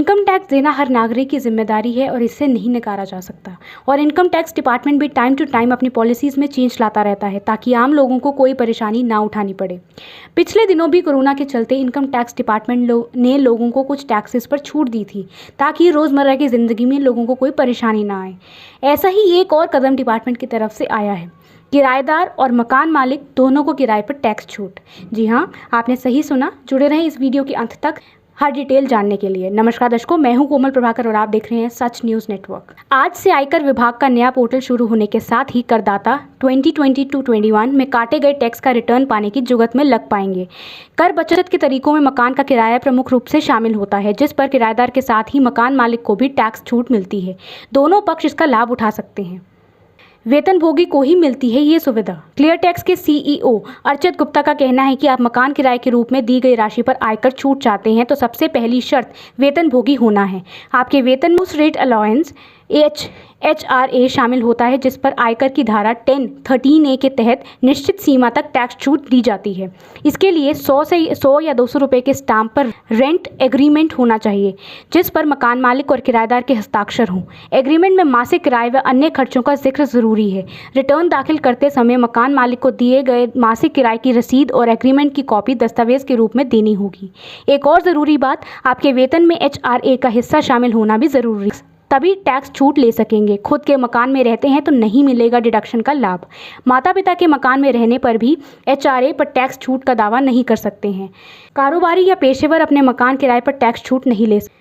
Income tax देना हर नागरिक की जिम्मेदारी है और इससे नहीं नकारा जा सकता। और इनकम टैक्स डिपार्टमेंट भी टाइम टू टाइम अपनी पॉलिसीज़ में चेंज लाता रहता है ताकि आम लोगों को कोई परेशानी ना उठानी पड़े। पिछले दिनों भी कोरोना के चलते इनकम टैक्स डिपार्टमेंट ने लोगों को कुछ टैक्सेस पर छूट दी थी ताकि रोज़मर्रा की ज़िंदगी में लोगों को कोई परेशानी ना आए। ऐसा ही एक और कदम डिपार्टमेंट की तरफ से आया है, किराएदार और मकान मालिक दोनों को किराए पर टैक्स छूट। जी हाँ, आपने सही सुना। जुड़े रहें इस वीडियो के अंत तक हर डिटेल जानने के लिए। नमस्कार दर्शकों, मैं हूं कोमल प्रभाकर और आप देख रहे हैं सच न्यूज़ नेटवर्क। आज से आयकर विभाग का नया पोर्टल शुरू होने के साथ ही करदाता 2020-21 में काटे गए टैक्स का रिटर्न पाने की जुगत में लग पाएंगे। कर बचत के तरीकों में मकान का किराया प्रमुख रूप से शामिल होता है, जिस पर किराएदार के साथ ही मकान मालिक को भी टैक्स छूट मिलती है। दोनों पक्ष इसका लाभ उठा सकते हैं। वेतनभोगी को ही मिलती है ये सुविधा। क्लियर टैक्स के सीईओ अर्चित गुप्ता का कहना है कि आप मकान किराए के रूप में दी गई राशि पर आयकर छूट चाहते हैं तो सबसे पहली शर्त वेतनभोगी होना है। आपके वेतन में उस रेट अलाउंस HRA शामिल होता है जिस पर आयकर की धारा 10(13)A के तहत निश्चित सीमा तक टैक्स छूट दी जाती है। इसके लिए 100 या 200 रुपये के स्टाम्प पर रेंट एग्रीमेंट होना चाहिए जिस पर मकान मालिक और किराएदार के हस्ताक्षर हों। एग्रीमेंट में मासिक किराए व अन्य खर्चों का जिक्र ज़रूरी है। रिटर्न दाखिल करते समय मकान मालिक को दिए गए मासिक किराए की रसीद और एग्रीमेंट की कॉपी दस्तावेज़ के रूप में देनी होगी। एक और ज़रूरी बात, आपके वेतन में HRA का हिस्सा शामिल होना भी ज़रूरी है, तभी टैक्स छूट ले सकेंगे। खुद के मकान में रहते हैं तो नहीं मिलेगा डिडक्शन का लाभ। माता पिता के मकान में रहने पर भी HRA पर टैक्स छूट का दावा नहीं कर सकते हैं। कारोबारी या पेशेवर अपने मकान किराए पर टैक्स छूट नहीं ले सकते।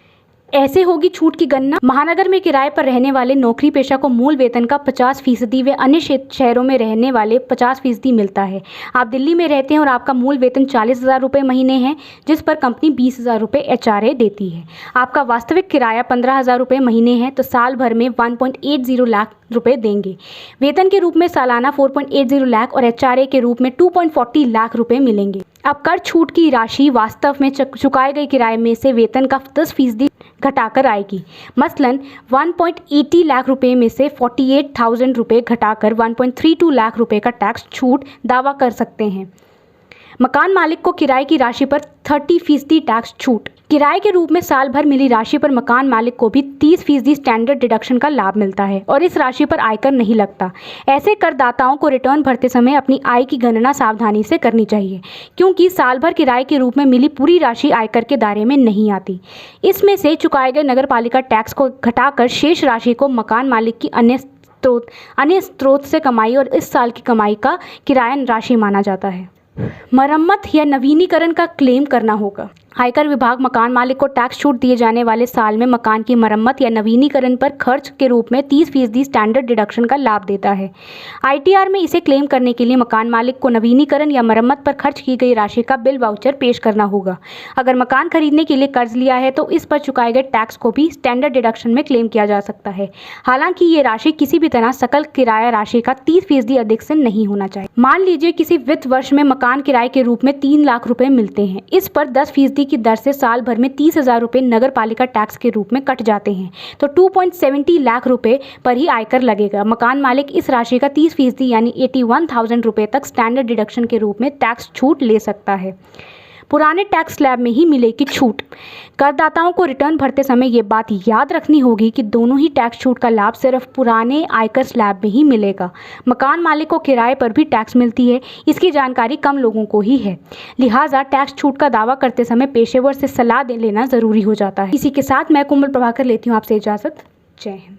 ऐसे होगी छूट की गणना। महानगर में किराए पर रहने वाले नौकरी पेशा को मूल वेतन का 50% व अन्य शहरों में रहने वाले 50% मिलता है। आप दिल्ली में रहते हैं और आपका मूल वेतन 40,000 रुपये महीने है जिस पर कंपनी 20,000 रुपये HRA देती है। आपका वास्तविक किराया 15,000 रुपये महीने है तो साल भर में 1.80 लाख रुपए देंगे। वेतन के रूप में सालाना 4.80 लाख और HRA के रूप में 2.40 लाख रुपए मिलेंगे। अब कर छूट की राशि वास्तव में चुकाए गए किराए में से वेतन का 10% घटाकर आएगी। मसलन 1.80 लाख रुपए में से 48,000 रुपये घटाकर 1.32 लाख रुपए का टैक्स छूट दावा कर सकते हैं। मकान मालिक को किराए की राशि पर 30% टैक्स छूट। किराए के रूप में साल भर मिली राशि पर मकान मालिक को भी 30% स्टैंडर्ड डिडक्शन का लाभ मिलता है और इस राशि पर आयकर नहीं लगता। ऐसे करदाताओं को रिटर्न भरते समय अपनी आय की गणना सावधानी से करनी चाहिए क्योंकि साल भर किराए के रूप में मिली पूरी राशि आयकर के दायरे में नहीं आती। इसमें से चुकाए गए नगरपालिका टैक्स को घटाकर शेष राशि को मकान मालिक की अन्य स्रोत से कमाई और इस साल की कमाई का किराया राशि माना जाता है। मरम्मत या नवीनीकरण का क्लेम करना होगा। आयकर विभाग मकान मालिक को टैक्स छूट दिए जाने वाले साल में मकान की मरम्मत या नवीनीकरण पर खर्च के रूप में 30% स्टैंडर्ड डिडक्शन का लाभ देता है। ITR में इसे क्लेम करने के लिए मकान मालिक को नवीनीकरण या मरम्मत पर खर्च की गई राशि का बिल वाउचर पेश करना होगा। अगर मकान खरीदने के लिए कर्ज लिया है तो इस पर चुकाए गए टैक्स को भी स्टैंडर्ड डिडक्शन में क्लेम किया जा सकता है। हालांकि ये राशि किसी भी तरह सकल किराया राशि का 30% अधिक से नहीं होना चाहिए। मान लीजिए किसी वित्त वर्ष में मकान किराए के रूप में 3 लाख रुपए मिलते हैं। इस पर 10% की दर से साल भर में 30,000 रुपये नगर पालिका टैक्स के रूप में कट जाते हैं तो 2.70 लाख रुपए पर ही आयकर लगेगा। मकान मालिक इस राशि का 30% यानी 81,000 रुपये तक स्टैंडर्ड डिडक्शन के रूप में टैक्स छूट ले सकता है। पुराने टैक्स स्लैब में ही मिलेगी छूट। करदाताओं को रिटर्न भरते समय ये बात याद रखनी होगी कि दोनों ही टैक्स छूट का लाभ सिर्फ पुराने आयकर स्लैब में ही मिलेगा। मकान मालिक को किराए पर भी टैक्स मिलती है, इसकी जानकारी कम लोगों को ही है। लिहाजा टैक्स छूट का दावा करते समय पेशेवर से सलाह लेना ज़रूरी हो जाता है। इसी के साथ मैं कोमल प्रभाकर लेती हूँ आपसे इजाज़त। जय हिंद।